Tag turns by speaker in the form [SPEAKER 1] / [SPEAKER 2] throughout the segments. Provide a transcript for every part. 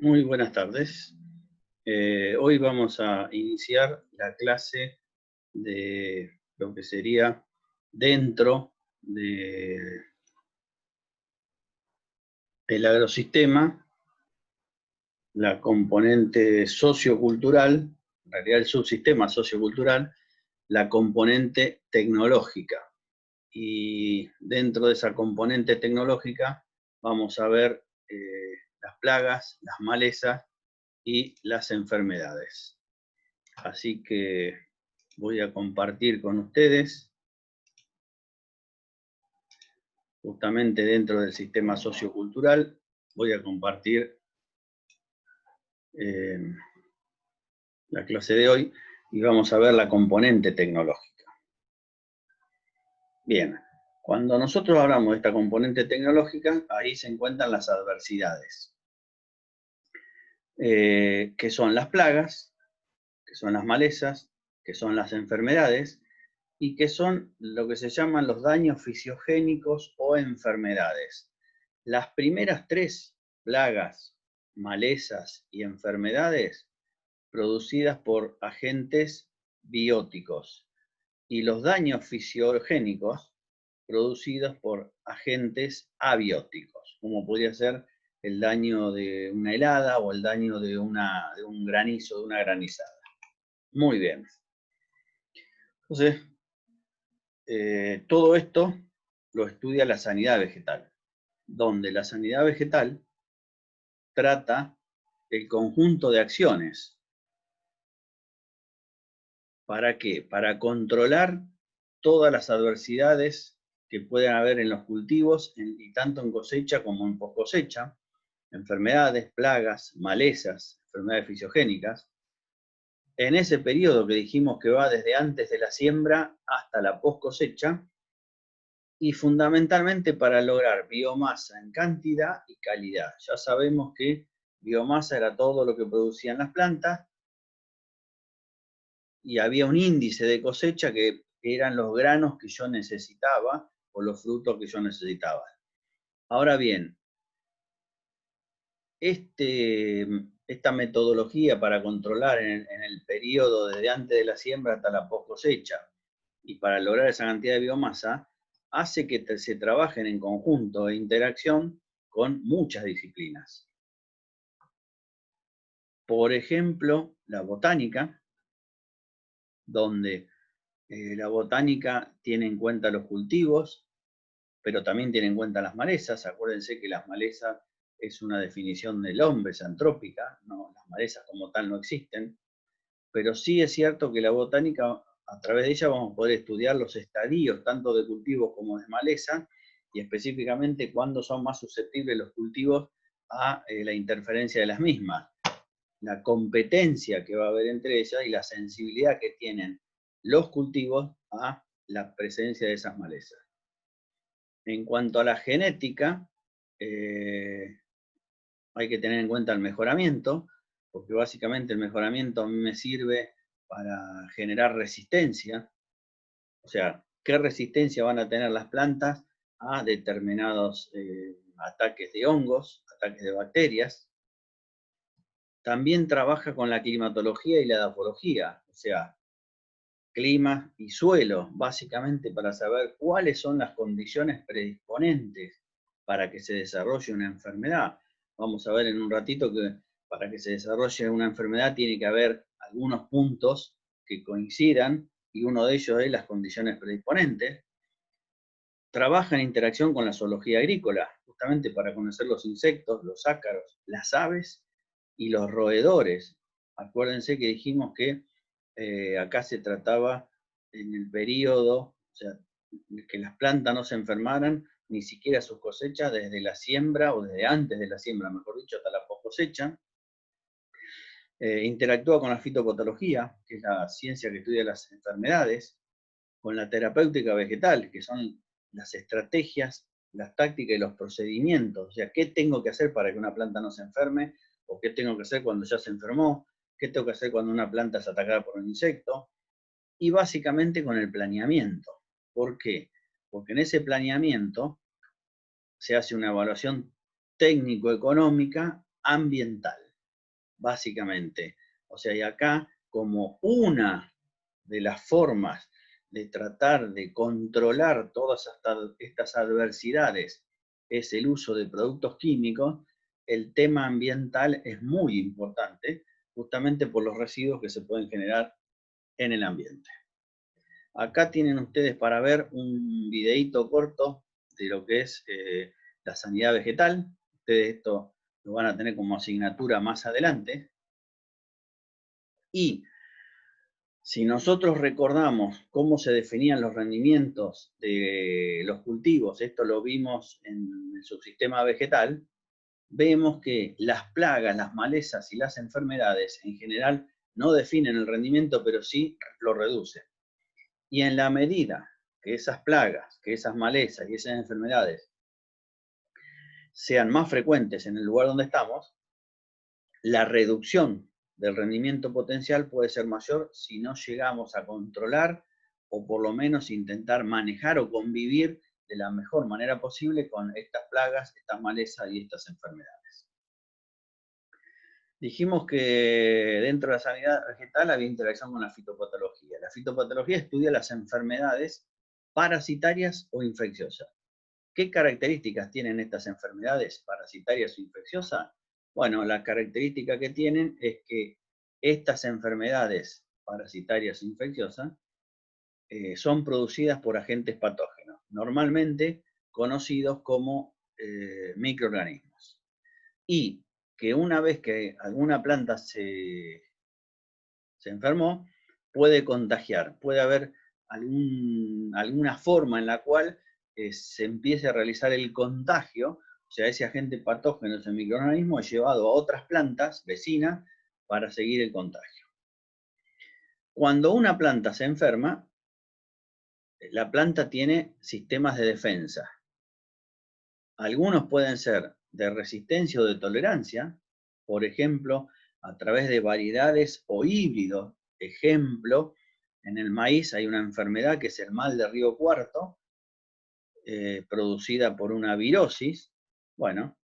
[SPEAKER 1] Muy buenas tardes. Hoy vamos a iniciar la clase de lo que sería dentro del agrosistema, la componente sociocultural, en realidad el subsistema sociocultural, la componente tecnológica. Y dentro de esa componente tecnológica vamos a ver las plagas, las malezas y las enfermedades. Así que voy a compartir con ustedes, justamente dentro del sistema sociocultural, voy a compartir la clase de hoy y vamos a ver la componente tecnológica. Bien, cuando nosotros hablamos de esta componente tecnológica, ahí se encuentran las adversidades, que son las plagas, que son las malezas, que son las enfermedades, y que son lo que se llaman los daños fisiogénicos o enfermedades. Las primeras tres plagas, malezas y enfermedades producidas por agentes bióticos y los daños fisiogénicos producidos por agentes abióticos, como podría ser el daño de una helada o el daño de un granizo, de una granizada. Muy bien. Entonces, todo esto lo estudia la sanidad vegetal, donde la sanidad vegetal trata el conjunto de acciones. ¿Para qué? Para controlar todas las adversidades que pueden haber en los cultivos, y tanto en cosecha como en post cosecha, enfermedades, plagas, malezas, enfermedades fisiogénicas. En ese periodo que dijimos que va desde antes de la siembra hasta la post cosecha, y fundamentalmente para lograr biomasa en cantidad y calidad. Ya sabemos que biomasa era todo lo que producían las plantas y había un índice de cosecha que eran los granos que yo necesitaba o los frutos que yo necesitaba. Ahora bien, esta metodología para controlar en el periodo desde antes de la siembra hasta la post cosecha y para lograr esa cantidad de biomasa, hace que se trabajen en conjunto e interacción con muchas disciplinas. Por ejemplo, la botánica, donde la botánica tiene en cuenta los cultivos, pero también tiene en cuenta las malezas. Acuérdense que las malezas es una definición del hombre, es antrópica, no, las malezas como tal no existen, pero sí es cierto que la botánica, a través de ella vamos a poder estudiar los estadios, tanto de cultivos como de maleza, y específicamente cuándo son más susceptibles los cultivos a la interferencia de las mismas, la competencia que va a haber entre ellas y la sensibilidad que tienen los cultivos a la presencia de esas malezas. En cuanto a la genética, hay que tener en cuenta el mejoramiento, porque básicamente el mejoramiento a mí me sirve para generar resistencia, o sea, qué resistencia van a tener las plantas a determinados ataques de hongos, ataques de bacterias. También trabaja con la climatología y la edafología, o sea, clima y suelo, básicamente para saber cuáles son las condiciones predisponentes para que se desarrolle una enfermedad. Vamos a ver en un ratito que para que se desarrolle una enfermedad tiene que haber algunos puntos que coincidan y uno de ellos es las condiciones predisponentes. Trabaja en interacción con la zoología agrícola, justamente para conocer los insectos, los ácaros, las aves y los roedores. Acuérdense que dijimos que acá se trataba en el periodo, o sea, que las plantas no se enfermaran, ni siquiera sus cosechas, desde la siembra o desde antes de la siembra, mejor dicho, hasta la post cosecha. Interactúa con la fitopatología, que es la ciencia que estudia las enfermedades, con la terapéutica vegetal, que son las estrategias, las tácticas y los procedimientos. O sea, ¿qué tengo que hacer para que una planta no se enferme? ¿O qué tengo que hacer cuando ya se enfermó? ¿Qué tengo que hacer cuando una planta es atacada por un insecto? Y básicamente con el planeamiento. ¿Por qué? Porque en ese planeamiento se hace una evaluación técnico-económica ambiental. básicamente. O sea, y acá, como una de las formas de tratar de controlar todas estas adversidades es el uso de productos químicos, el tema ambiental es muy importante, justamente por los residuos que se pueden generar en el ambiente. Acá tienen ustedes para ver un videíto corto de lo que es la sanidad vegetal. Ustedes esto lo van a tener como asignatura más adelante. Y si nosotros recordamos cómo se definían los rendimientos de los cultivos, esto lo vimos en el subsistema vegetal, vemos que las plagas, las malezas y las enfermedades en general no definen el rendimiento, pero sí lo reducen. Y en la medida que esas plagas, que esas malezas y esas enfermedades sean más frecuentes en el lugar donde estamos, la reducción del rendimiento potencial puede ser mayor si no llegamos a controlar o por lo menos intentar manejar o convivir de la mejor manera posible con estas plagas, estas malezas y estas enfermedades. Dijimos que dentro de la sanidad vegetal había interacción con la fitopatología. La fitopatología estudia las enfermedades parasitarias o infecciosas. ¿Qué características tienen estas enfermedades parasitarias o infecciosas? Bueno, la característica que tienen es que estas enfermedades parasitarias o infecciosas son producidas por agentes patógenos, normalmente conocidos como microorganismos. Y que una vez que alguna planta se enfermó, puede contagiar, puede haber alguna forma en la cual se empiece a realizar el contagio, o sea, ese agente patógeno, ese microorganismo, es llevado a otras plantas vecinas para seguir el contagio. Cuando una planta se enferma, la planta tiene sistemas de defensa. Algunos pueden ser de resistencia o de tolerancia, por ejemplo, a través de variedades o híbridos. Ejemplo, en el maíz hay una enfermedad que es el mal de Río Cuarto, producida por una virosis. Bueno,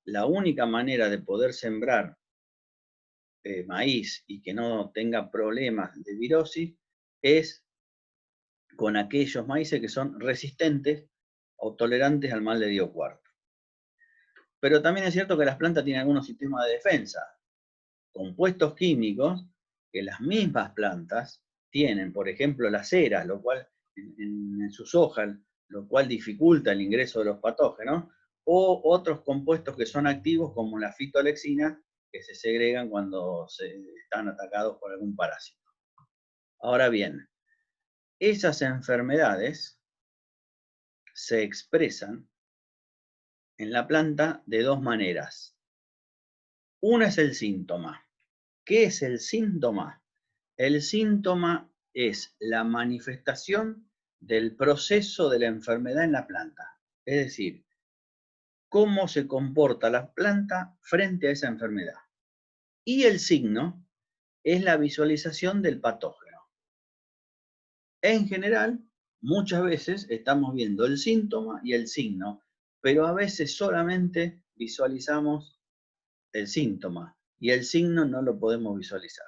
[SPEAKER 1] la única manera de poder sembrar maíz y que no tenga problemas de virosis es con aquellos maíces que son resistentes o tolerantes al mal de Río Cuarto. Pero también es cierto que las plantas tienen algunos sistemas de defensa, compuestos químicos que las mismas plantas tienen, por ejemplo, la cera, lo cual en sus hojas, lo cual dificulta el ingreso de los patógenos, o otros compuestos que son activos como la fitoalexina, que se segregan cuando están atacados por algún parásito. Ahora bien, esas enfermedades se expresan en la planta de dos maneras. Una es el síntoma. ¿Qué es el síntoma? El síntoma es la manifestación del proceso de la enfermedad en la planta. Es decir, cómo se comporta la planta frente a esa enfermedad. Y el signo es la visualización del patógeno. En general, muchas veces estamos viendo el síntoma y el signo, pero a veces solamente visualizamos el síntoma y el signo no lo podemos visualizar.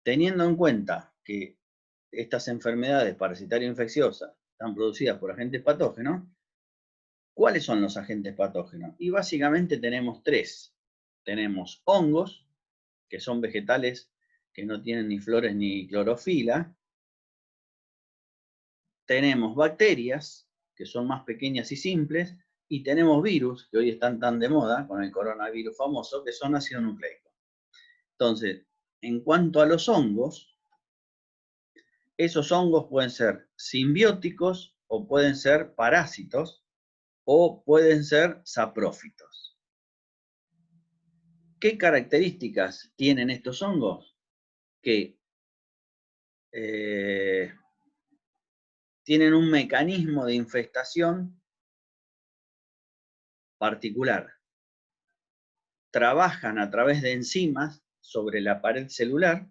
[SPEAKER 1] Teniendo en cuenta que estas enfermedades parasitarias infecciosas están producidas por agentes patógenos, ¿cuáles son los agentes patógenos? Y básicamente tenemos tres. Tenemos hongos, que son vegetales que no tienen ni flores ni clorofila. Tenemos bacterias, que son más pequeñas y simples. Y tenemos virus, que hoy están tan de moda, con el coronavirus famoso, que son ácidos nucleicos. Entonces, en cuanto a los hongos, esos hongos pueden ser simbióticos o pueden ser parásitos o pueden ser saprófitos. ¿Qué características tienen estos hongos? Que tienen un mecanismo de infestación particular. Trabajan a través de enzimas sobre la pared celular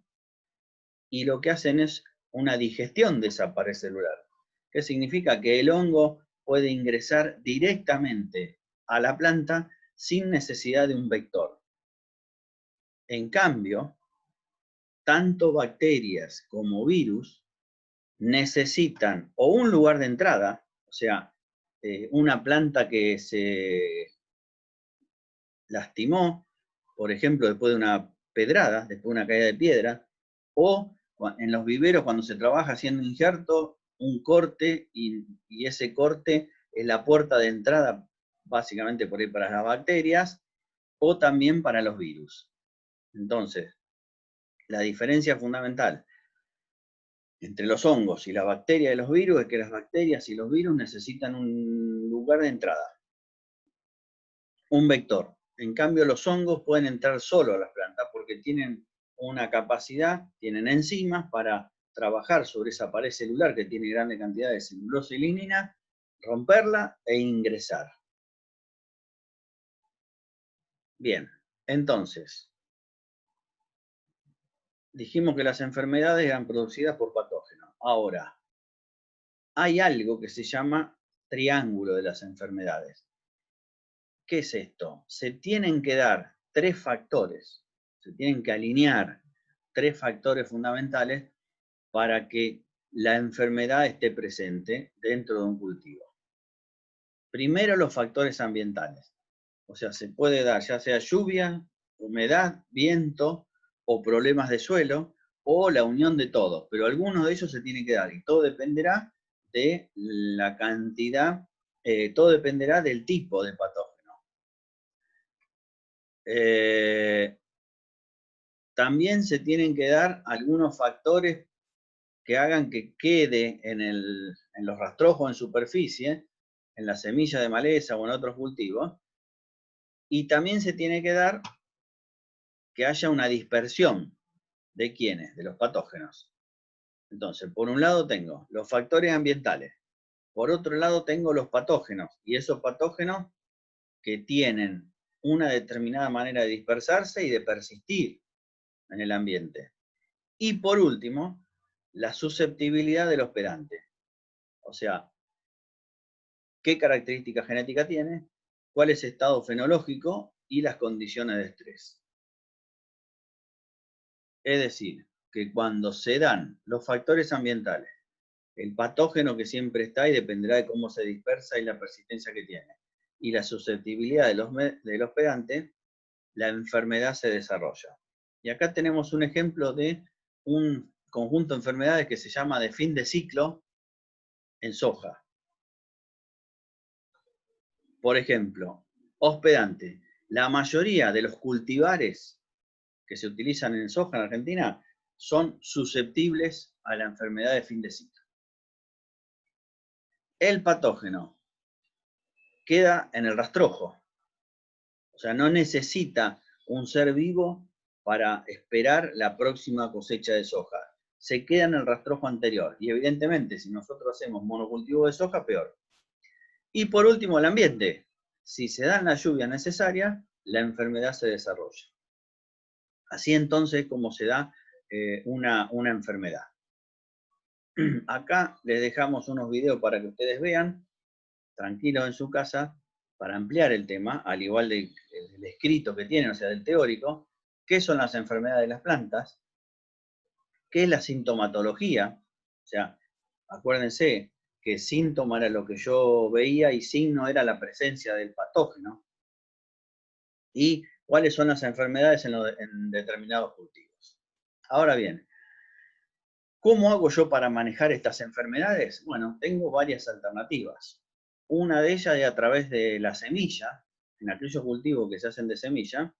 [SPEAKER 1] y lo que hacen es una digestión de esa pared celular. ¿Qué significa? Que el hongo puede ingresar directamente a la planta sin necesidad de un vector. En cambio, tanto bacterias como virus necesitan o un lugar de entrada, o sea, una planta que se lastimó, por ejemplo, después de una pedrada, después de una caída de piedra, o en los viveros cuando se trabaja haciendo injerto, un corte y ese corte es la puerta de entrada básicamente por ahí para las bacterias o también para los virus. Entonces, la diferencia fundamental entre los hongos y la bacteria y los virus es que las bacterias y los virus necesitan un lugar de entrada, un vector. En cambio, los hongos pueden entrar solo a las plantas porque tienen una capacidad, tienen enzimas para trabajar sobre esa pared celular que tiene grande cantidad de celulosa y lignina, romperla e ingresar. Bien, entonces, dijimos que las enfermedades eran producidas por patógenos. Ahora, hay algo que se llama triángulo de las enfermedades. ¿Qué es esto? Se tienen que dar tres factores, se tienen que alinear tres factores fundamentales para que la enfermedad esté presente dentro de un cultivo. Primero, los factores ambientales. O sea, se puede dar ya sea lluvia, humedad, viento o problemas de suelo o la unión de todos, pero algunos de ellos se tienen que dar y todo dependerá de la cantidad, todo dependerá del tipo de patógeno. También se tienen que dar algunos factores que hagan que quede en los rastrojos en superficie, en la semilla de maleza o en otros cultivos, y también se tiene que dar que haya una dispersión de quiénes, de los patógenos. Entonces, por un lado tengo los factores ambientales, por otro lado tengo los patógenos, y esos patógenos que tienen una determinada manera de dispersarse y de persistir en el ambiente. Y por último, la susceptibilidad del hospedante. O sea, qué característica genética tiene, cuál es el estado fenológico y las condiciones de estrés. Es decir, que cuando se dan los factores ambientales, el patógeno que siempre está y dependerá de cómo se dispersa y la persistencia que tiene, y la susceptibilidad del hospedante, la enfermedad se desarrolla. Y acá tenemos un ejemplo de un conjunto de enfermedades que se llama de fin de ciclo en soja. Por ejemplo, hospedante. La mayoría de los cultivares que se utilizan en soja en Argentina son susceptibles a la enfermedad de fin de ciclo. El patógeno queda en el rastrojo. O sea, no necesita un ser vivo para esperar la próxima cosecha de soja. Se queda en el rastrojo anterior. Y evidentemente, si nosotros hacemos monocultivo de soja, peor. Y por último, el ambiente. Si se dan las lluvias necesarias, la enfermedad se desarrolla. Así entonces como se da una enfermedad. Acá les dejamos unos videos para que ustedes vean, tranquilos en su casa, para ampliar el tema, al igual del escrito que tienen, o sea, del teórico, qué son las enfermedades de las plantas, qué es la sintomatología, o sea, acuérdense que síntoma era lo que yo veía y signo era la presencia del patógeno, y cuáles son las enfermedades en determinados cultivos. Ahora bien, ¿cómo hago yo para manejar estas enfermedades? Bueno, tengo varias alternativas. Una de ellas es a través de la semilla. En aquellos cultivos que se hacen de semilla,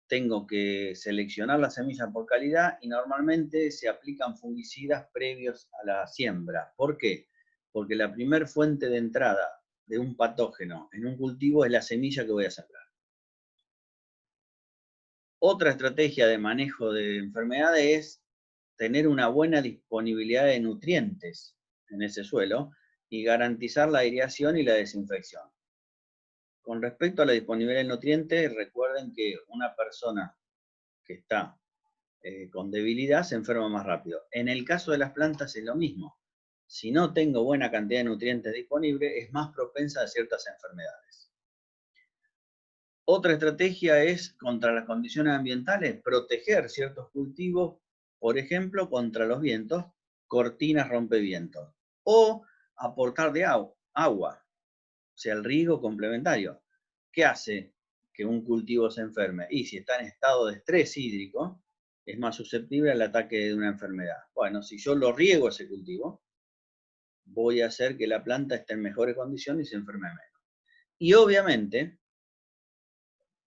[SPEAKER 1] tengo que seleccionar la semilla por calidad y normalmente se aplican fungicidas previos a la siembra. ¿Por qué? Porque la primer fuente de entrada de un patógeno en un cultivo es la semilla que voy a sembrar. Otra estrategia de manejo de enfermedades es tener una buena disponibilidad de nutrientes en ese suelo y garantizar la aireación y la desinfección. Con respecto a la disponibilidad de nutrientes, recuerden que una persona que está con debilidad se enferma más rápido. En el caso de las plantas es lo mismo. Si no tengo buena cantidad de nutrientes disponibles, es más propensa a ciertas enfermedades. Otra estrategia es, contra las condiciones ambientales, proteger ciertos cultivos, por ejemplo, contra los vientos, cortinas rompevientos, o aportar de agua, o sea, el riego complementario. ¿Qué hace que un cultivo se enferme? Y si está en estado de estrés hídrico, es más susceptible al ataque de una enfermedad. Bueno, si yo lo riego ese cultivo, voy a hacer que la planta esté en mejores condiciones y se enferme menos. Y obviamente,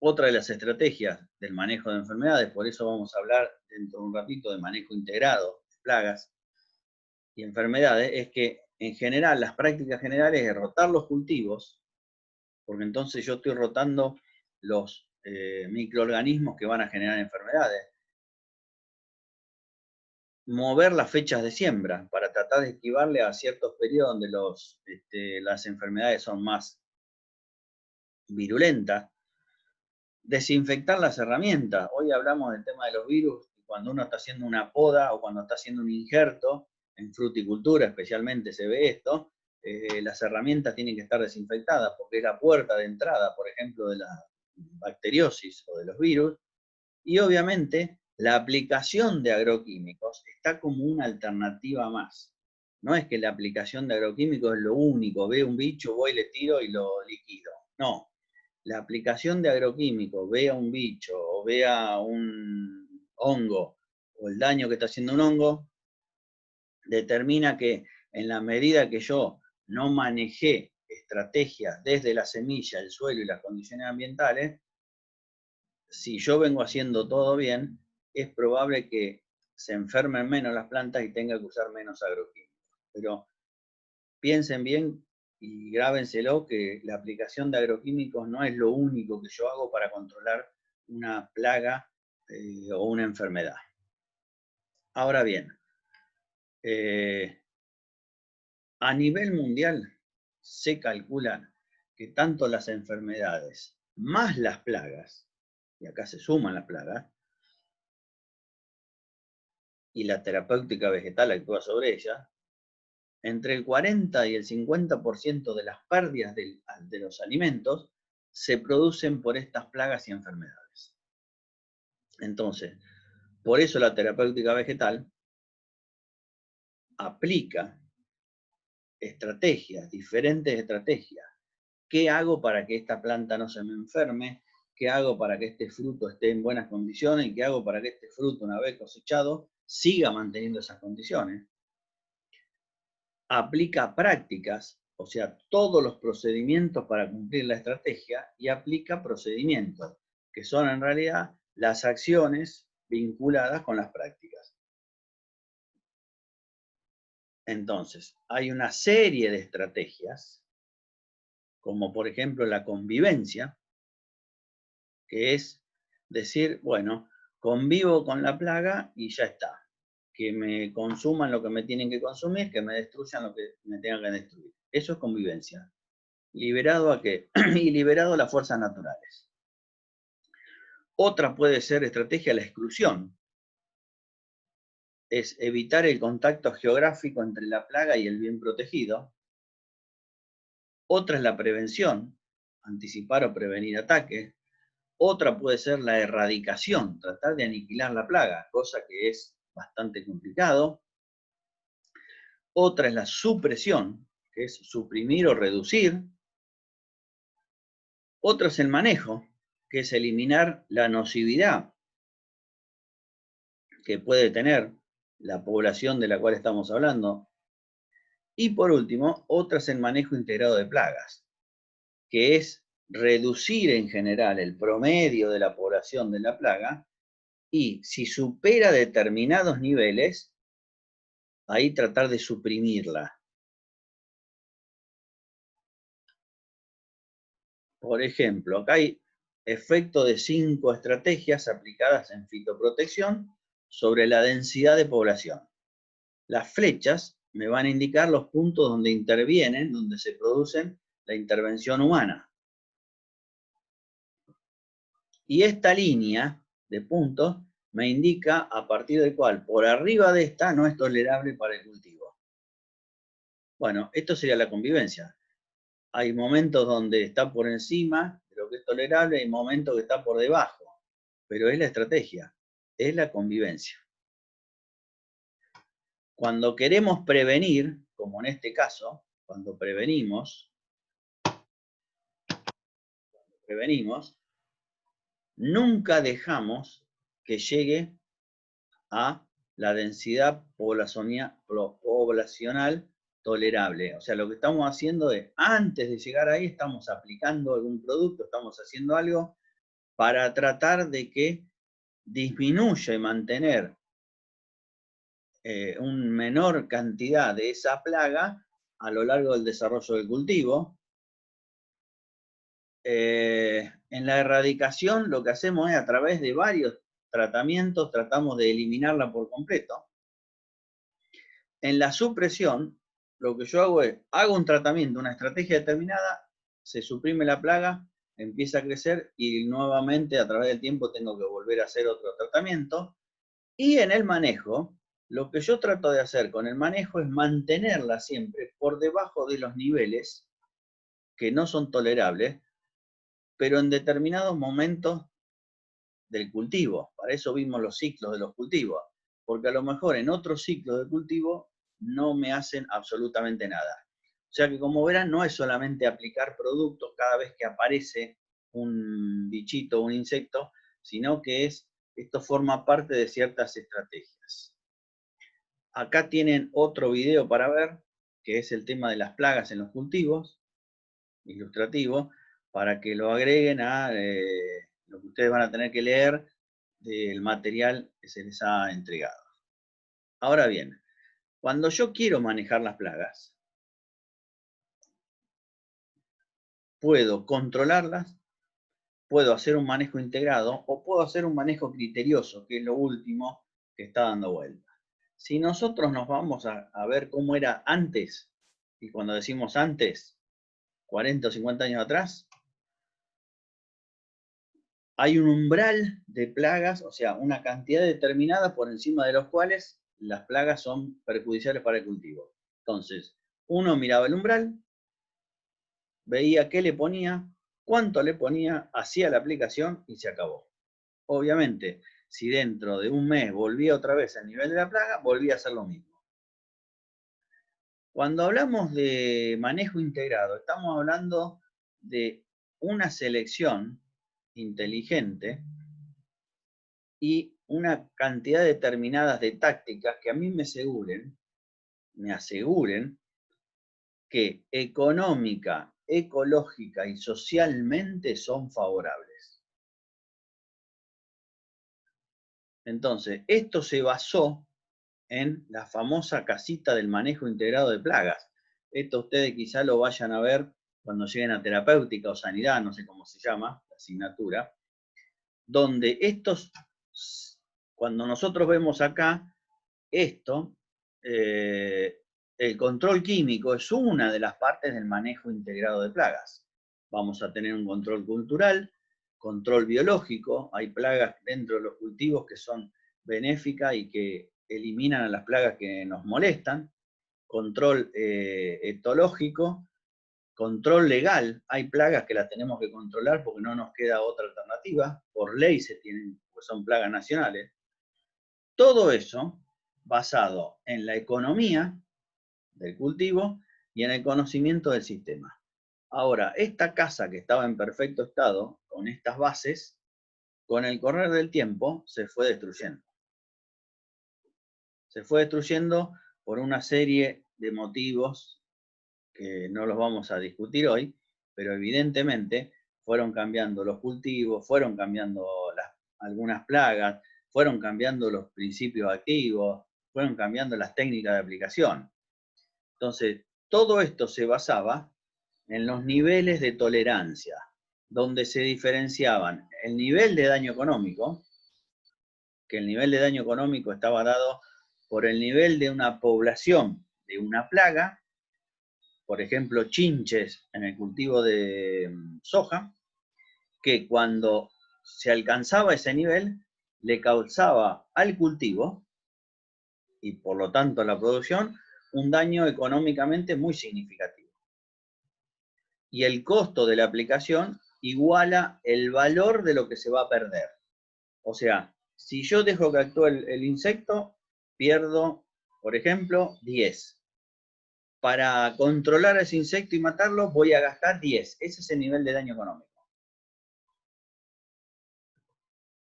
[SPEAKER 1] otra de las estrategias del manejo de enfermedades, por eso vamos a hablar dentro de un ratito de manejo integrado de plagas y enfermedades, es que en general las prácticas generales es rotar los cultivos, porque entonces yo estoy rotando los microorganismos que van a generar enfermedades. Mover las fechas de siembra para tratar de esquivarle a ciertos periodos donde las enfermedades son más virulentas. Desinfectar las herramientas. Hoy hablamos del tema de los virus, cuando uno está haciendo una poda o cuando está haciendo un injerto, en fruticultura especialmente se ve esto, las herramientas tienen que estar desinfectadas porque es la puerta de entrada, por ejemplo, de la bacteriosis o de los virus. Y obviamente la aplicación de agroquímicos está como una alternativa más. No es que la aplicación de agroquímicos es lo único, veo un bicho, voy, le tiro y lo liquido. No, la aplicación de agroquímicos, vea un bicho o vea un hongo o el daño que está haciendo un hongo, determina que en la medida que yo no manejé estrategias desde la semilla, el suelo y las condiciones ambientales, si yo vengo haciendo todo bien, es probable que se enfermen menos las plantas y tenga que usar menos agroquímicos. Pero piensen bien y grábenselo que la aplicación de agroquímicos no es lo único que yo hago para controlar una plaga o una enfermedad. Ahora bien, a nivel mundial se calcula que tanto las enfermedades más las plagas, y acá se suman las plagas, y la terapéutica vegetal actúa sobre ella, entre el 40 y el 50% de las pérdidas de los alimentos se producen por estas plagas y enfermedades. Entonces, por eso la terapéutica vegetal aplica estrategias, diferentes estrategias. ¿Qué hago para que esta planta no se me enferme? ¿Qué hago para que este fruto esté en buenas condiciones? ¿Y qué hago para que este fruto, una vez cosechado, siga manteniendo esas condiciones? Aplica prácticas, o sea, todos los procedimientos para cumplir la estrategia, y aplica procedimientos, que son en realidad las acciones vinculadas con las prácticas. Entonces, hay una serie de estrategias, como por ejemplo la convivencia, que es decir, bueno, convivo con la plaga y ya está. Que me consuman lo que me tienen que consumir, que me destruyan lo que me tengan que destruir. Eso es convivencia. ¿Liberado a qué? Y liberado a las fuerzas naturales. Otra puede ser estrategia la exclusión. Es evitar el contacto geográfico entre la plaga y el bien protegido. Otra es la prevención, anticipar o prevenir ataques. Otra puede ser la erradicación, tratar de aniquilar la plaga, cosa que es bastante complicado. Otra es la supresión, que es suprimir o reducir. Otra es el manejo, que es eliminar la nocividad que puede tener la población de la cual estamos hablando. Y por último, otra es el manejo integrado de plagas, que es reducir en general el promedio de la población de la plaga y si supera determinados niveles, ahí tratar de suprimirla. Por ejemplo, acá hay efecto de 5 estrategias aplicadas en fitoprotección sobre la densidad de población. Las flechas me van a indicar los puntos donde intervienen, donde se producen la intervención humana. Y esta línea de puntos me indica a partir del cual por arriba de esta no es tolerable para el cultivo. Bueno, esto sería la convivencia. Hay momentos donde está por encima de lo que es tolerable, hay momentos que está por debajo, pero es la estrategia, es la convivencia. Cuando queremos prevenir, como en este caso, cuando prevenimos, nunca dejamos que llegue a la densidad poblacional tolerable. O sea, lo que estamos haciendo es, antes de llegar ahí, estamos aplicando algún producto, estamos haciendo algo para tratar de que disminuya y mantener una menor cantidad de esa plaga a lo largo del desarrollo del cultivo. En la erradicación lo que hacemos es a través de varios tratamientos, tratamos de eliminarla por completo. En la supresión, lo que yo hago es, hago un tratamiento, una estrategia determinada, se suprime la plaga, empieza a crecer y nuevamente a través del tiempo tengo que volver a hacer otro tratamiento. Y en el manejo, lo que yo trato de hacer con el manejo es mantenerla siempre por debajo de los niveles que no son tolerables, pero en determinados momentos del cultivo. Para eso vimos los ciclos de los cultivos, porque a lo mejor en otros ciclos de cultivo no me hacen absolutamente nada. O sea que como verán, no es solamente aplicar productos cada vez que aparece un bichito, un insecto, sino que esto forma parte de ciertas estrategias. Acá tienen otro video para ver, que es el tema de las plagas en los cultivos, ilustrativo, para que lo agreguen a lo que ustedes van a tener que leer del material que se les ha entregado. Ahora bien, cuando yo quiero manejar las plagas, puedo controlarlas, puedo hacer un manejo integrado o puedo hacer un manejo criterioso, que es lo último que está dando vuelta. Si nosotros nos vamos a ver cómo era antes, y cuando decimos antes, 40 o 50 años atrás, hay un umbral de plagas, o sea, una cantidad determinada por encima de los cuales las plagas son perjudiciales para el cultivo. Entonces, uno miraba el umbral, veía qué le ponía, cuánto le ponía, hacía la aplicación y se acabó. Obviamente, si dentro de un mes volvía otra vez al nivel de la plaga, volvía a hacer lo mismo. Cuando hablamos de manejo integrado, estamos hablando de una selección inteligente y una cantidad determinada de tácticas que a mí me aseguren que económica, ecológica y socialmente son favorables. Entonces, esto se basó en la famosa casita del manejo integrado de plagas. Esto ustedes quizá lo vayan a ver cuando lleguen a terapéutica o sanidad, no sé cómo se llama, la asignatura, donde cuando nosotros vemos acá, esto, el control químico es una de las partes del manejo integrado de plagas. Vamos a tener un control cultural, control biológico, hay plagas dentro de los cultivos que son benéficas y que eliminan a las plagas que nos molestan, control etológico, control legal, hay plagas que las tenemos que controlar porque no nos queda otra alternativa, por ley se tienen, pues son plagas nacionales. Todo eso basado en la economía del cultivo y en el conocimiento del sistema. Ahora, esta casa que estaba en perfecto estado, con estas bases, con el correr del tiempo se fue destruyendo. Se fue destruyendo por una serie de motivos que no los vamos a discutir hoy, pero evidentemente fueron cambiando los cultivos, fueron cambiando algunas plagas, fueron cambiando los principios activos, fueron cambiando las técnicas de aplicación. Entonces, todo esto se basaba en los niveles de tolerancia, donde se diferenciaban el nivel de daño económico, que el nivel de daño económico estaba dado por el nivel de una población de una plaga, por ejemplo, chinches en el cultivo de soja, que cuando se alcanzaba ese nivel, le causaba al cultivo, y por lo tanto a la producción, un daño económicamente muy significativo. Y el costo de la aplicación iguala el valor de lo que se va a perder. O sea, si yo dejo que actúe el insecto, pierdo, por ejemplo, 10. Para controlar a ese insecto y matarlo, voy a gastar 10. Ese es el nivel de daño económico.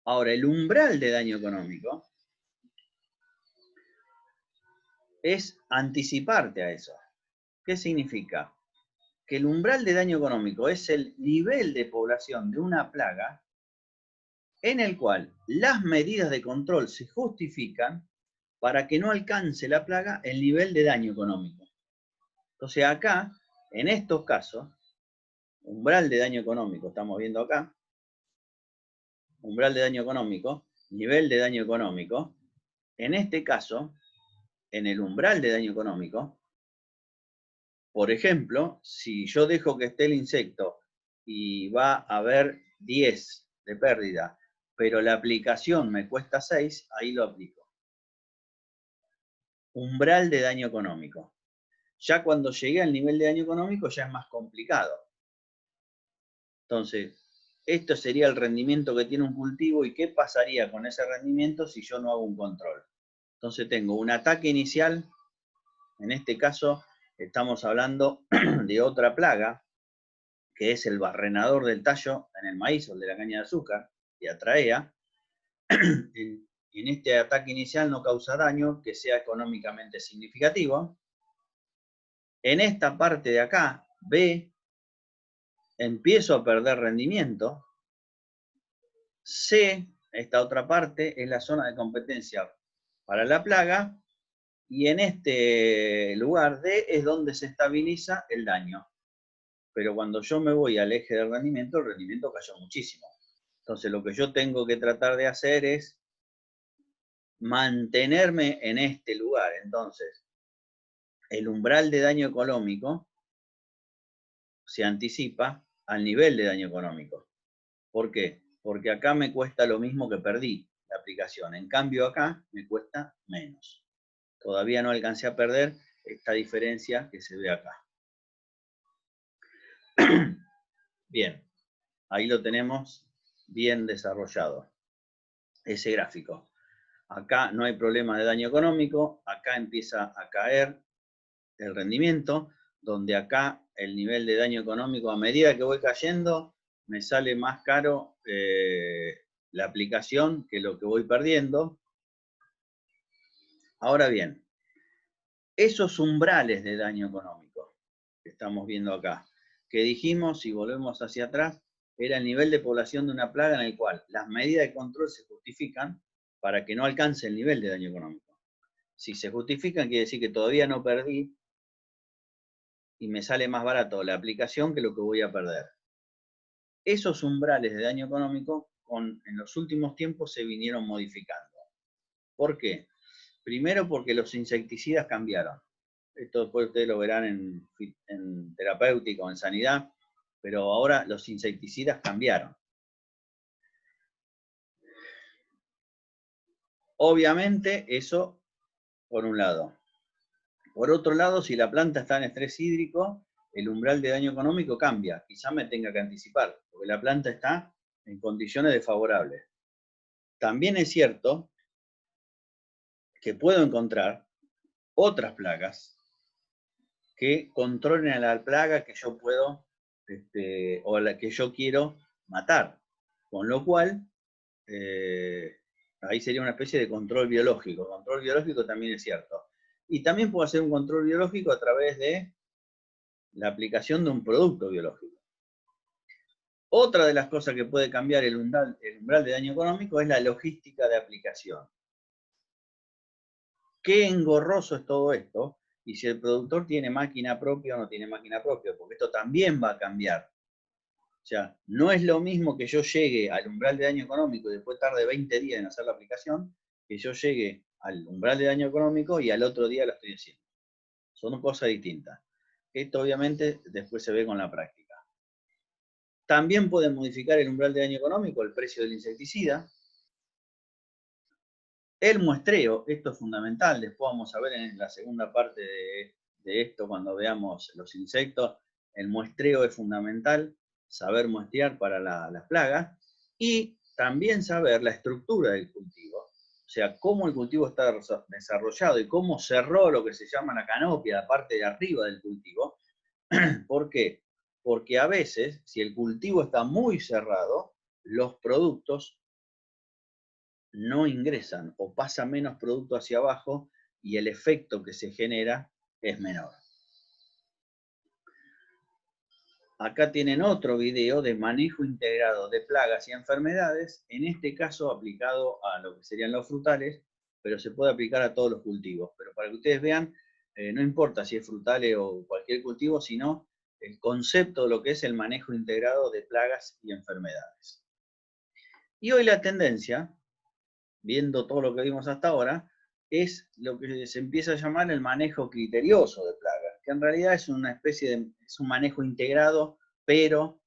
[SPEAKER 1] Ahora, el umbral de daño económico es anticiparte a eso. ¿Qué significa? Que el umbral de daño económico es el nivel de población de una plaga en el cual las medidas de control se justifican para que no alcance la plaga el nivel de daño económico. Entonces acá, en estos casos, umbral de daño económico, estamos viendo acá, umbral de daño económico, nivel de daño económico, en este caso, en el umbral de daño económico, por ejemplo, si yo dejo que esté el insecto y va a haber 10 de pérdida, pero la aplicación me cuesta 6, ahí lo aplico. Umbral de daño económico. Ya cuando llegué al nivel de daño económico ya es más complicado. Entonces, esto sería el rendimiento que tiene un cultivo y qué pasaría con ese rendimiento si yo no hago un control. Entonces tengo un ataque inicial, en este caso estamos hablando de otra plaga, que es el barrenador del tallo en el maíz o el de la caña de azúcar, diatraea. En este ataque inicial no causa daño que sea económicamente significativo. En esta parte de acá, B, empiezo a perder rendimiento. C, esta otra parte, es la zona de competencia para la plaga. Y en este lugar D es donde se estabiliza el daño. Pero cuando yo me voy al eje de rendimiento, el rendimiento cayó muchísimo. Entonces lo que yo tengo que tratar de hacer es mantenerme en este lugar. Entonces, el umbral de daño económico se anticipa al nivel de daño económico. ¿Por qué? Porque acá me cuesta lo mismo que perdí la aplicación. En cambio acá me cuesta menos. Todavía no alcancé a perder esta diferencia que se ve acá. Bien, ahí lo tenemos bien desarrollado, ese gráfico. Acá no hay problema de daño económico, acá empieza a caer el rendimiento, donde acá el nivel de daño económico, a medida que voy cayendo, me sale más caro la aplicación que lo que voy perdiendo. Ahora bien, esos umbrales de daño económico que estamos viendo acá, que dijimos, si volvemos hacia atrás, era el nivel de población de una plaga en el cual las medidas de control se justifican para que no alcance el nivel de daño económico. Si se justifican, quiere decir que todavía no perdí y me sale más barato la aplicación que lo que voy a perder. Esos umbrales de daño económico en los últimos tiempos se vinieron modificando. ¿Por qué? Primero porque los insecticidas cambiaron. Esto después ustedes lo verán en terapéutica o en sanidad, pero ahora los insecticidas cambiaron. Obviamente eso por un lado. Por otro lado, si la planta está en estrés hídrico, el umbral de daño económico cambia. Quizá me tenga que anticipar, porque la planta está en condiciones desfavorables. También es cierto que puedo encontrar otras plagas que controlen a la plaga que yo puedo o la que yo quiero matar. Con lo cual, ahí sería una especie de control biológico. Control biológico también es cierto. Y también puedo hacer un control biológico a través de la aplicación de un producto biológico. Otra de las cosas que puede cambiar el umbral de daño económico es la logística de aplicación. Qué engorroso es todo esto, y si el productor tiene máquina propia o no tiene máquina propia, porque esto también va a cambiar. O sea, no es lo mismo que yo llegue al umbral de daño económico y después tarde 20 días en hacer la aplicación, que yo llegue al umbral de daño económico y al otro día lo estoy haciendo. Son cosas distintas. Esto obviamente después se ve con la práctica. También puede modificar el umbral de daño económico, el precio del insecticida. El muestreo, esto es fundamental, después vamos a ver en la segunda parte de esto cuando veamos los insectos, el muestreo es fundamental. saber muestrear para las plagas, y también saber la estructura del cultivo, o sea, cómo el cultivo está desarrollado y cómo cerró lo que se llama la canopia, la parte de arriba del cultivo. ¿Por qué? Porque a veces, si el cultivo está muy cerrado, los productos no ingresan o pasa menos producto hacia abajo y el efecto que se genera es menor. Acá tienen otro video de manejo integrado de plagas y enfermedades, en este caso aplicado a lo que serían los frutales, pero se puede aplicar a todos los cultivos. Pero para que ustedes vean, no importa si es frutales o cualquier cultivo, sino el concepto de lo que es el manejo integrado de plagas y enfermedades. Y hoy la tendencia, viendo todo lo que vimos hasta ahora, es lo que se empieza a llamar el manejo criterioso de plagas, que en realidad es una especie de, es un manejo integrado, pero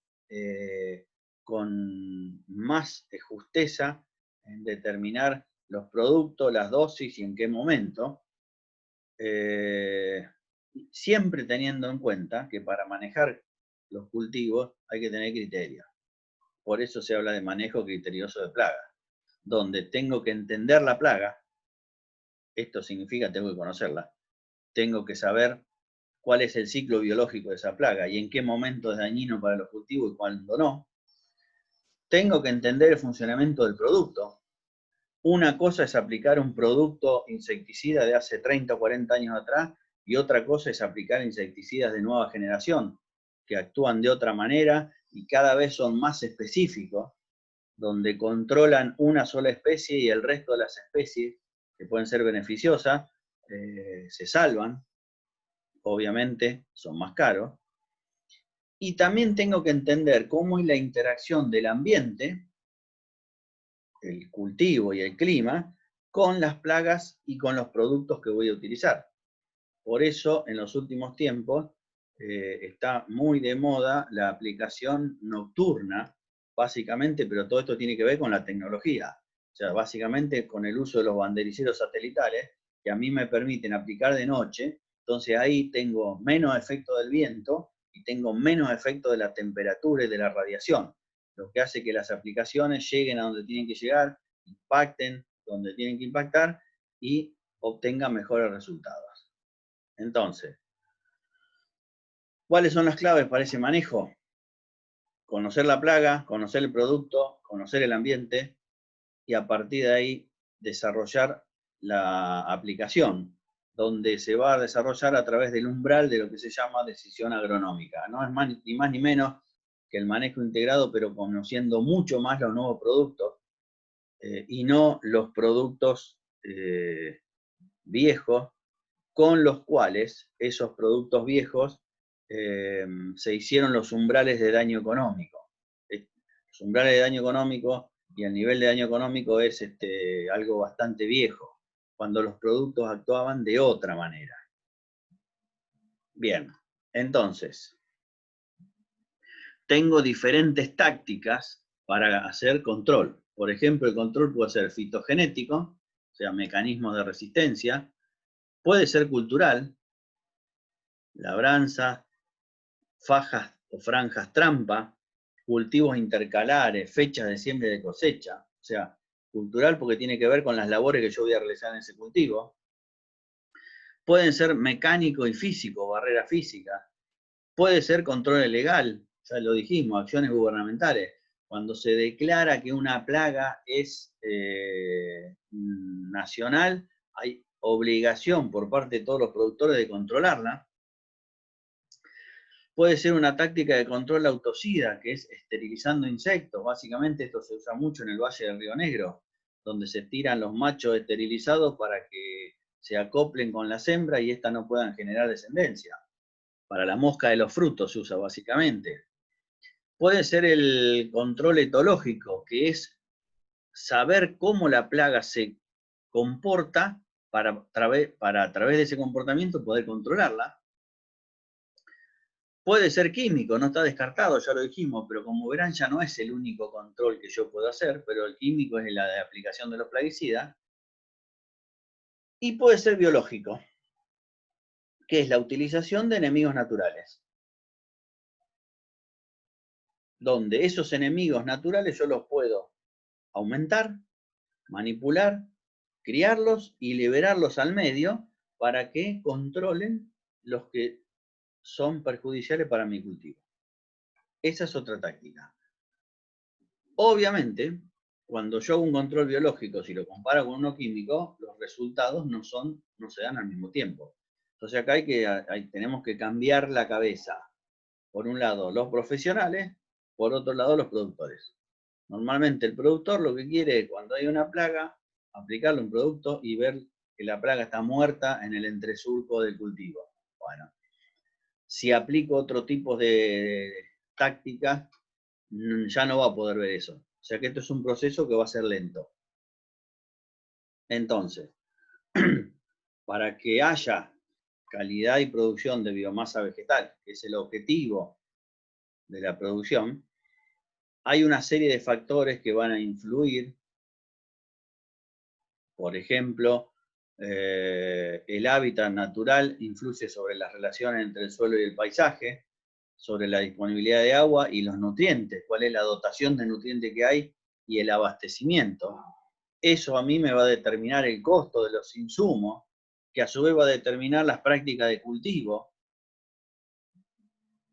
[SPEAKER 1] con más justeza en determinar los productos, las dosis y en qué momento, siempre teniendo en cuenta que para manejar los cultivos hay que tener criterio. Por eso se habla de manejo criterioso de plagas, donde tengo que entender la plaga. Esto significa tengo que conocerla. Tengo que saber cuál es el ciclo biológico de esa plaga y en qué momento es dañino para los cultivos y cuándo no. Tengo que entender el funcionamiento del producto. Una cosa es aplicar un producto insecticida de hace 30 o 40 años atrás y otra cosa es aplicar insecticidas de nueva generación, que actúan de otra manera y cada vez son más específicos, donde controlan una sola especie y el resto de las especies que pueden ser beneficiosas se salvan. Obviamente son más caros. Y también tengo que entender cómo es la interacción del ambiente, el cultivo y el clima, con las plagas y con los productos que voy a utilizar. Por eso, en los últimos tiempos, está muy de moda la aplicación nocturna, básicamente, pero todo esto tiene que ver con la tecnología. O sea, básicamente con el uso de los bandericeros satelitales, que a mí me permiten aplicar de noche, entonces ahí tengo menos efecto del viento y tengo menos efecto de la temperatura y de la radiación, lo que hace que las aplicaciones lleguen a donde tienen que llegar, impacten donde tienen que impactar y obtengan mejores resultados. Entonces, ¿cuáles son las claves para ese manejo? Conocer la plaga, conocer el producto, conocer el ambiente y a partir de ahí desarrollar la aplicación, donde se va a desarrollar a través del umbral de lo que se llama decisión agronómica. No es ni más ni menos que el manejo integrado, pero conociendo mucho más los nuevos productos y no los productos viejos, con los cuales esos productos viejos se hicieron los umbrales de daño económico. Los umbrales de daño económico y el nivel de daño económico es algo bastante viejo, cuando los productos actuaban de otra manera. Bien, entonces, tengo diferentes tácticas para hacer control. Por ejemplo, el control puede ser fitogenético, o sea, mecanismos de resistencia, puede ser cultural, labranza, fajas o franjas trampa, cultivos intercalares, fechas de siembra y de cosecha, o sea, cultural porque tiene que ver con las labores que yo voy a realizar en ese cultivo. Pueden ser mecánico y físico, barrera física. Puede ser control legal, ya lo dijimos, acciones gubernamentales. Cuando se declara que una plaga es nacional, hay obligación por parte de todos los productores de controlarla. Puede ser una táctica de control autocida, que es esterilizando insectos. Básicamente esto se usa mucho en el Valle del Río Negro, donde se tiran los machos esterilizados para que se acoplen con las hembras y éstas no puedan generar descendencia. Para la mosca de los frutos se usa básicamente. Puede ser el control etológico, que es saber cómo la plaga se comporta para a través de ese comportamiento poder controlarla. Puede ser químico, no está descartado, ya lo dijimos, pero como verán ya no es el único control que yo puedo hacer, pero el químico es la de aplicación de los plaguicidas. Y puede ser biológico, que es la utilización de enemigos naturales. donde esos enemigos naturales yo los puedo aumentar, manipular, criarlos y liberarlos al medio para que controlen los que son perjudiciales para mi cultivo. Esa es otra táctica. Obviamente, cuando yo hago un control biológico, si lo comparo con uno químico, los resultados no se dan al mismo tiempo. Entonces acá tenemos que cambiar la cabeza. Por un lado, los profesionales, por otro lado, los productores. Normalmente el productor lo que quiere es, cuando hay una plaga, aplicarle un producto y ver que la plaga está muerta en el entresurco del cultivo. Bueno, si aplico otro tipo de tácticas, ya no va a poder ver eso. O sea que esto es un proceso que va a ser lento. Entonces, para que haya calidad y producción de biomasa vegetal, que es el objetivo de la producción, hay una serie de factores que van a influir. Por ejemplo, el hábitat natural influye sobre las relaciones entre el suelo y el paisaje, sobre la disponibilidad de agua y los nutrientes, cuál es la dotación de nutrientes que hay y el abastecimiento. Eso a mí me va a determinar el costo de los insumos, que a su vez va a determinar las prácticas de cultivo.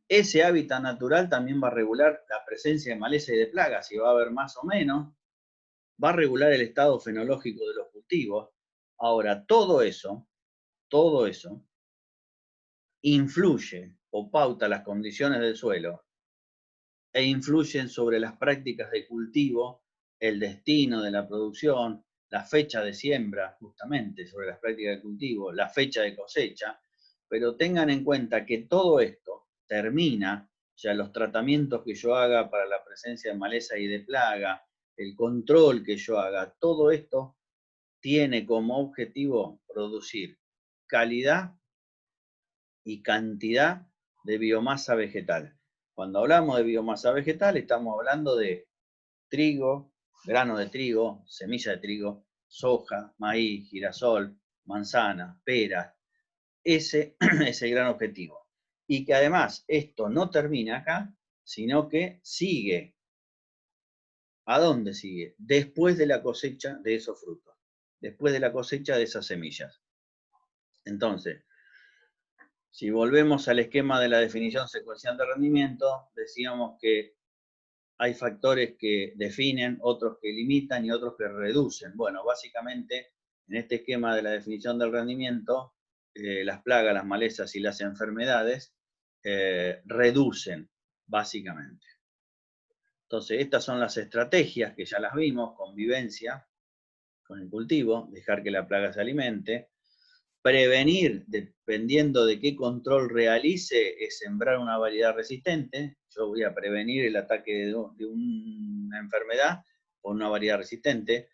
[SPEAKER 1] Ese hábitat natural también va a regular la presencia de maleza y de plagas, si va a haber más o menos, va a regular el estado fenológico de los cultivos. Ahora, todo eso influye o pauta las condiciones del suelo e influyen sobre las prácticas de cultivo, el destino de la producción, la fecha de siembra, justamente sobre las prácticas de cultivo, la fecha de cosecha, pero tengan en cuenta que todo esto termina, o sea, los tratamientos que yo haga para la presencia de maleza y de plaga, el control que yo haga, todo esto tiene como objetivo producir calidad y cantidad de biomasa vegetal. Cuando hablamos de biomasa vegetal, estamos hablando de trigo, grano de trigo, semilla de trigo, soja, maíz, girasol, manzana, pera. Ese es el gran objetivo. Y que además esto no termina acá, sino que sigue. ¿A dónde sigue? Después de la cosecha de esos frutos, después de la cosecha de esas semillas. Entonces, si volvemos al esquema de la definición secuencial de rendimiento, decíamos que hay factores que definen, otros que limitan y otros que reducen. Bueno, básicamente, en este esquema de la definición del rendimiento, las plagas, las malezas y las enfermedades reducen, básicamente. Entonces, estas son las estrategias que ya las vimos: convivencia con el cultivo, dejar que la plaga se alimente. Prevenir, dependiendo de qué control realice, es sembrar una variedad resistente. Yo voy a prevenir el ataque de una enfermedad con una variedad resistente.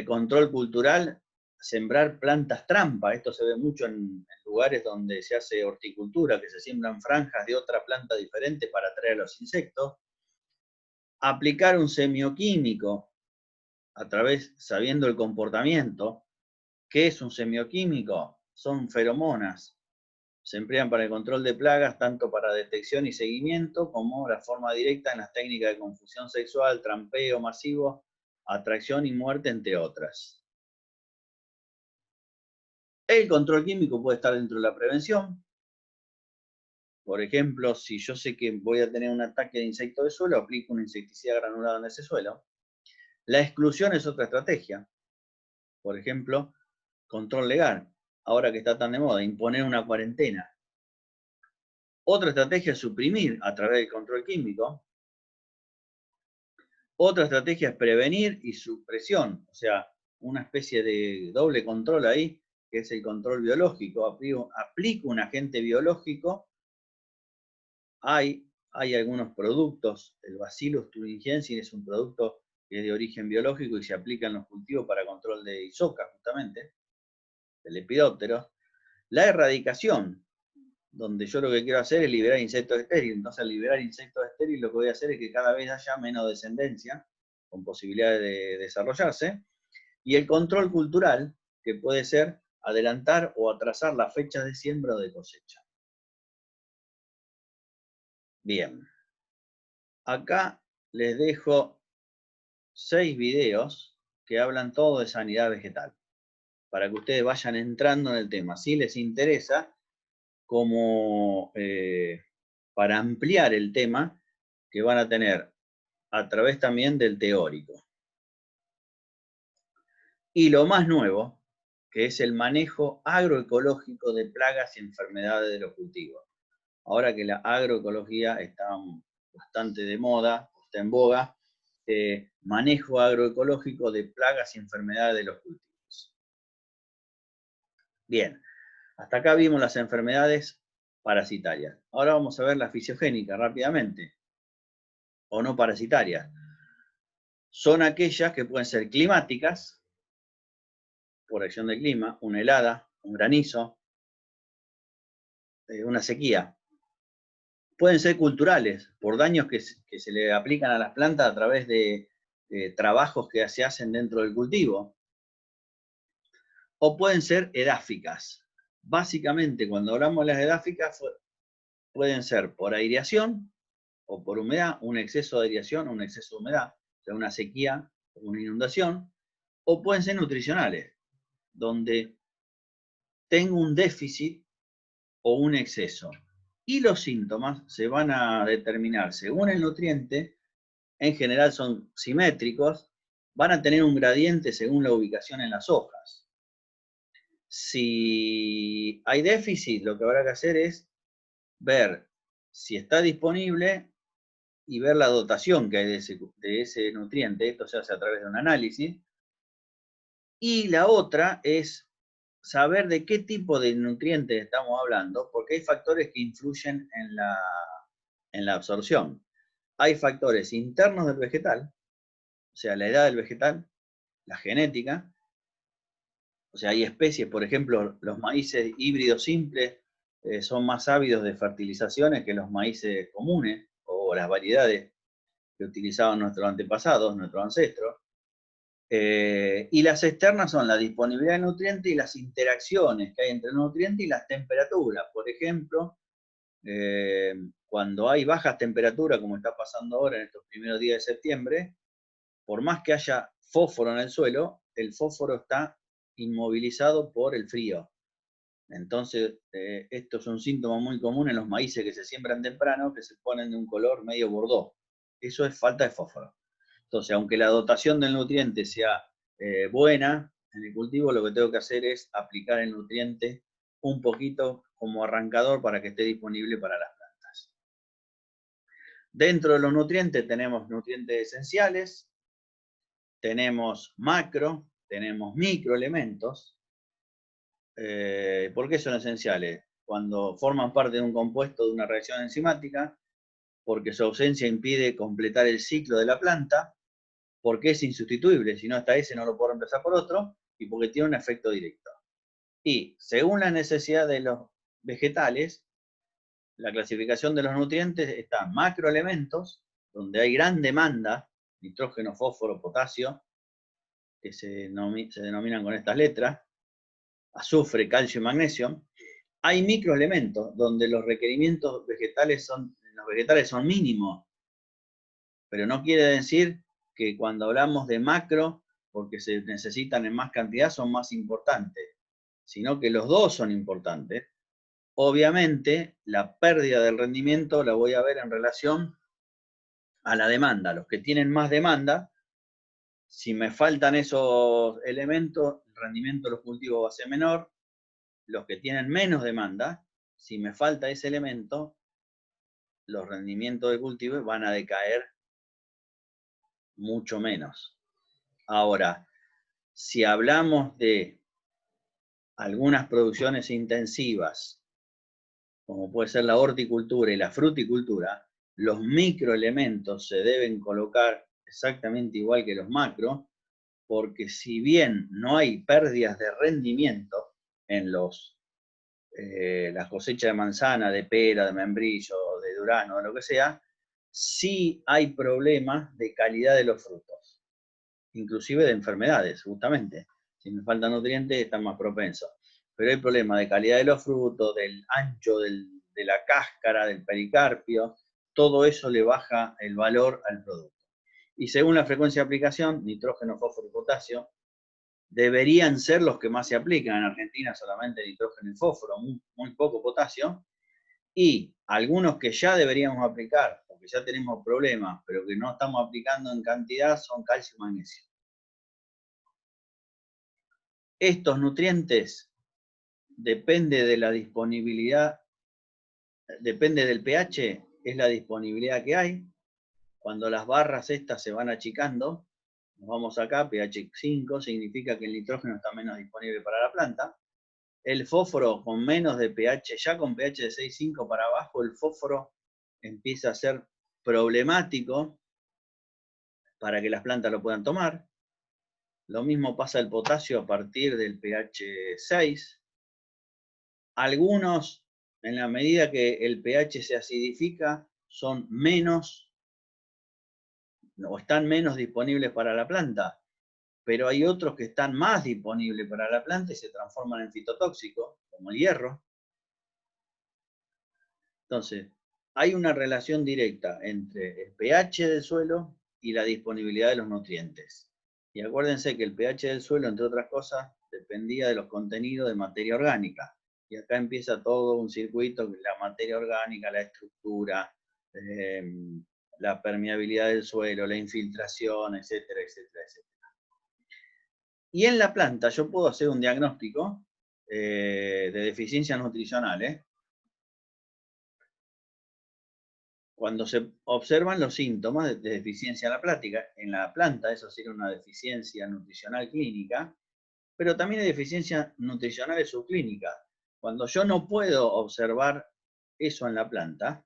[SPEAKER 1] Control cultural, sembrar plantas trampa. Esto se ve mucho en lugares donde se hace horticultura, que se siembran franjas de otra planta diferente para atraer a los insectos. Aplicar un semioquímico a través, sabiendo el comportamiento. ¿Qué es un semioquímico? Son feromonas. Se emplean para el control de plagas, tanto para detección y seguimiento, como la forma directa en las técnicas de confusión sexual, trampeo masivo, atracción y muerte, entre otras. El control químico puede estar dentro de la prevención. Por ejemplo, si yo sé que voy a tener un ataque de insecto de suelo, aplico un insecticida granulado en ese suelo. La exclusión es otra estrategia. Por ejemplo, control legal. Ahora que está tan de moda, imponer una cuarentena. Otra estrategia es suprimir a través del control químico. Otra estrategia es prevenir y supresión, o sea, una especie de doble control ahí, que es el control biológico. Aplico un agente biológico. Hay algunos productos, el Bacillus thuringiensis es un producto que es de origen biológico y se aplica en los cultivos para control de ISOCA, justamente, del lepidóptero. La erradicación, donde yo lo que quiero hacer es liberar insectos estériles. Entonces, al liberar insectos estériles, lo que voy a hacer es que cada vez haya menos descendencia con posibilidades de desarrollarse. Y el control cultural, que puede ser adelantar o atrasar las fechas de siembra o de cosecha. Bien. Acá les dejo 6 videos que hablan todo de sanidad vegetal, para que ustedes vayan entrando en el tema. Si les interesa, como para ampliar el tema que van a tener a través también del teórico. Y lo más nuevo, que es el manejo agroecológico de plagas y enfermedades de los cultivos. Ahora que la agroecología está bastante de moda, está en boga, manejo agroecológico de plagas y enfermedades de los cultivos. Bien, hasta acá vimos las enfermedades parasitarias. Ahora vamos a ver la fisiogénica rápidamente, o no parasitarias. Son aquellas que pueden ser climáticas, por acción del clima, una helada, un granizo, una sequía. Pueden ser culturales, por daños que se le aplican a las plantas a través de trabajos que se hacen dentro del cultivo. O pueden ser edáficas. Básicamente, cuando hablamos de las edáficas, pueden ser por aireación o por humedad, un exceso de aireación o un exceso de humedad, o sea, una sequía o una inundación, o pueden ser nutricionales, donde tengo un déficit o un exceso. Y los síntomas se van a determinar según el nutriente, en general son simétricos, van a tener un gradiente según la ubicación en las hojas. Si hay déficit, lo que habrá que hacer es ver si está disponible y ver la dotación que hay de ese nutriente. Esto se hace a través de un análisis. Y la otra es saber de qué tipo de nutrientes estamos hablando, porque hay factores que influyen en la absorción. Hay factores internos del vegetal, o sea, la edad del vegetal, la genética, o sea, hay especies, por ejemplo, los maíces híbridos simples son más ávidos de fertilizaciones que los maíces comunes o las variedades que utilizaban nuestros antepasados, nuestros ancestros. Y las externas son la disponibilidad de nutrientes y las interacciones que hay entre el nutriente y las temperaturas. Por ejemplo, cuando hay bajas temperaturas, como está pasando ahora en estos primeros días de septiembre, por más que haya fósforo en el suelo, el fósforo está inmovilizado por el frío. Entonces, esto es un síntoma muy común en los maíces que se siembran temprano, que se ponen de un color medio bordó. Eso es falta de fósforo. Entonces, aunque la dotación del nutriente sea buena en el cultivo, lo que tengo que hacer es aplicar el nutriente un poquito como arrancador para que esté disponible para las plantas. Dentro de los nutrientes tenemos nutrientes esenciales, tenemos macro, tenemos microelementos. ¿Por qué son esenciales? Cuando forman parte de un compuesto de una reacción enzimática, porque su ausencia impide completar el ciclo de la planta, porque es insustituible, si no está ese no lo puedo reemplazar por otro, y porque tiene un efecto directo. Y según la necesidad de los vegetales, la clasificación de los nutrientes está macroelementos, donde hay gran demanda, nitrógeno, fósforo, potasio, que se denominan con estas letras, azufre, calcio y magnesio. Hay microelementos, donde los requerimientos vegetales son mínimos, pero no quiere decir que cuando hablamos de macro, porque se necesitan en más cantidad, son más importantes, sino que los dos son importantes. Obviamente, la pérdida del rendimiento la voy a ver en relación a la demanda. Los que tienen más demanda, si me faltan esos elementos, el rendimiento de los cultivos va a ser menor. Los que tienen menos demanda, si me falta ese elemento, los rendimientos de cultivo van a decaer mucho menos. Ahora, si hablamos de algunas producciones intensivas, como puede ser la horticultura y la fruticultura, los microelementos se deben colocar exactamente igual que los macro, porque si bien no hay pérdidas de rendimiento en las cosechas de manzana, de pera, de membrillo, de durazno, de lo que sea, sí hay problemas de calidad de los frutos, inclusive de enfermedades, justamente. Si me faltan nutrientes, están más propensos. Pero hay problemas de calidad de los frutos, del ancho de la cáscara, del pericarpio, todo eso le baja el valor al producto. Y según la frecuencia de aplicación, nitrógeno, fósforo y potasio deberían ser los que más se aplican. En Argentina solamente nitrógeno y fósforo, muy poco potasio. Y algunos que ya deberíamos aplicar, porque ya tenemos problemas, pero que no estamos aplicando en cantidad, son calcio y magnesio. Estos nutrientes depende de la disponibilidad, depende del pH, es la disponibilidad que hay. Cuando las barras estas se van achicando, nos vamos acá, pH 5, significa que el nitrógeno está menos disponible para la planta. El fósforo con menos de pH, ya con pH de 6,5 para abajo, el fósforo empieza a ser problemático para que las plantas lo puedan tomar. Lo mismo pasa el potasio a partir del pH 6. Algunos, en la medida que el pH se acidifica, son menos o están menos disponibles para la planta, pero hay otros que están más disponibles para la planta y se transforman en fitotóxicos, como el hierro. Entonces, hay una relación directa entre el pH del suelo y la disponibilidad de los nutrientes. Y acuérdense que el pH del suelo, entre otras cosas, dependía de los contenidos de materia orgánica. Y acá empieza todo un circuito, la materia orgánica, la estructura, la permeabilidad del suelo, la infiltración, etcétera, etcétera, etcétera. Y en la planta yo puedo hacer un diagnóstico de deficiencias nutricionales. Cuando se observan los síntomas de deficiencia en la planta, eso sería una deficiencia nutricional clínica, pero también hay deficiencias nutricionales subclínicas. Cuando yo no puedo observar eso en la planta,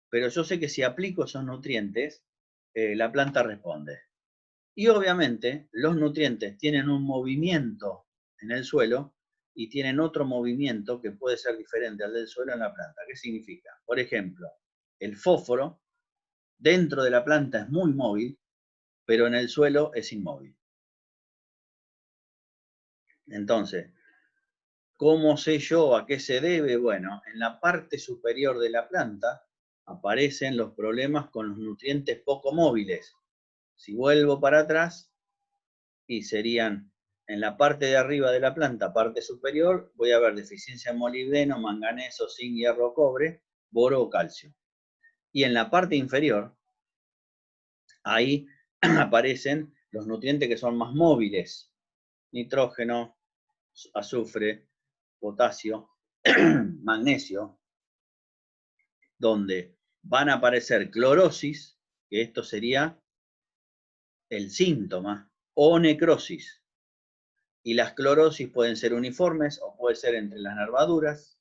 [SPEAKER 1] pero yo sé que si aplico esos nutrientes, la planta responde. Y obviamente los nutrientes tienen un movimiento en el suelo y tienen otro movimiento que puede ser diferente al del suelo en la planta. ¿Qué significa? Por ejemplo, el fósforo dentro de la planta es muy móvil, pero en el suelo es inmóvil. Entonces, ¿cómo sé yo a qué se debe? Bueno, en la parte superior de la planta aparecen los problemas con los nutrientes poco móviles. Si vuelvo para atrás, y serían en la parte de arriba de la planta, parte superior, voy a ver deficiencia en molibdeno, manganeso, zinc, hierro, cobre, boro o calcio. Y en la parte inferior, ahí aparecen los nutrientes que son más móviles: nitrógeno, azufre, potasio, magnesio, donde van a aparecer clorosis, que esto sería el síntoma, o necrosis. Y las clorosis pueden ser uniformes o pueden ser entre las nervaduras.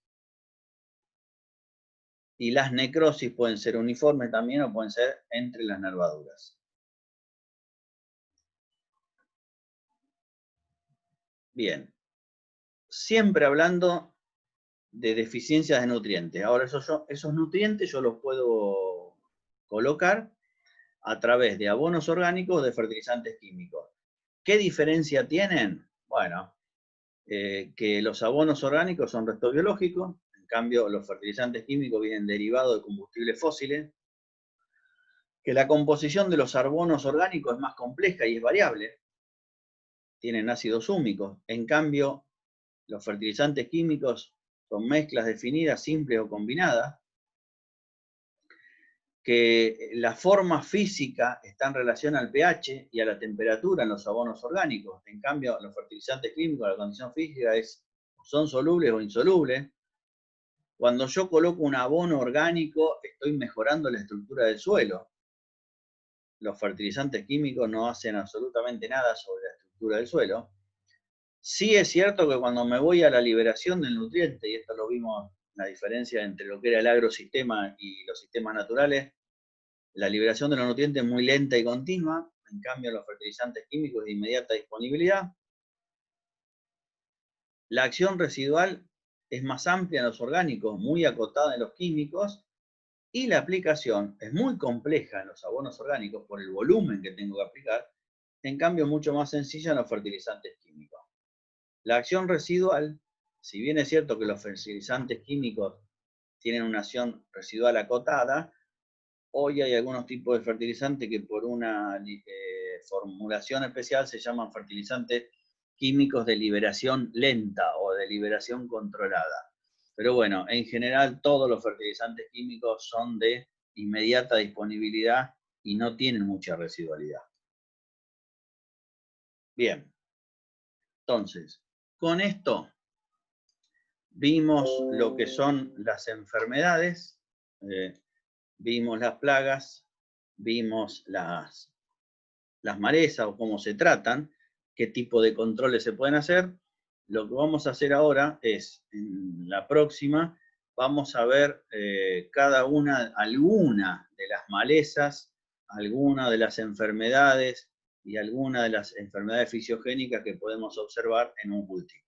[SPEAKER 1] Y las necrosis pueden ser uniformes también o pueden ser entre las nervaduras. Bien. Siempre hablando de deficiencias de nutrientes. Ahora, esos nutrientes yo los puedo colocar a través de abonos orgánicos o de fertilizantes químicos. ¿Qué diferencia tienen? Bueno, que los abonos orgánicos son restos biológicos, en cambio los fertilizantes químicos vienen derivados de combustibles fósiles, que la composición de los abonos orgánicos es más compleja y es variable, tienen ácidos húmicos, en cambio los fertilizantes químicos son mezclas definidas, simples o combinadas, que la forma física está en relación al pH y a la temperatura en los abonos orgánicos. En cambio, los fertilizantes químicos, la condición física es son solubles o insolubles. Cuando yo coloco un abono orgánico, estoy mejorando la estructura del suelo. Los fertilizantes químicos no hacen absolutamente nada sobre la estructura del suelo. Sí es cierto que cuando me voy a la liberación del nutriente, y esto lo vimos, la diferencia entre lo que era el agrosistema y los sistemas naturales, la liberación de los nutrientes es muy lenta y continua, en cambio los fertilizantes químicos de inmediata disponibilidad. La acción residual es más amplia en los orgánicos, muy acotada en los químicos, y la aplicación es muy compleja en los abonos orgánicos por el volumen que tengo que aplicar, en cambio mucho más sencilla en los fertilizantes químicos. La acción residual, si bien es cierto que los fertilizantes químicos tienen una acción residual acotada, Hoy hay algunos tipos de fertilizantes que por una formulación especial se llaman fertilizantes químicos de liberación lenta o de liberación controlada. Pero bueno, en general todos los fertilizantes químicos son de inmediata disponibilidad y no tienen mucha residualidad. Bien, entonces, con esto vimos lo que son las enfermedades, vimos las plagas, vimos las malezas o cómo se tratan, qué tipo de controles se pueden hacer. Lo que vamos a hacer ahora es, en la próxima, vamos a ver alguna de las malezas, alguna de las enfermedades y alguna de las enfermedades fisiogénicas que podemos observar en un cultivo.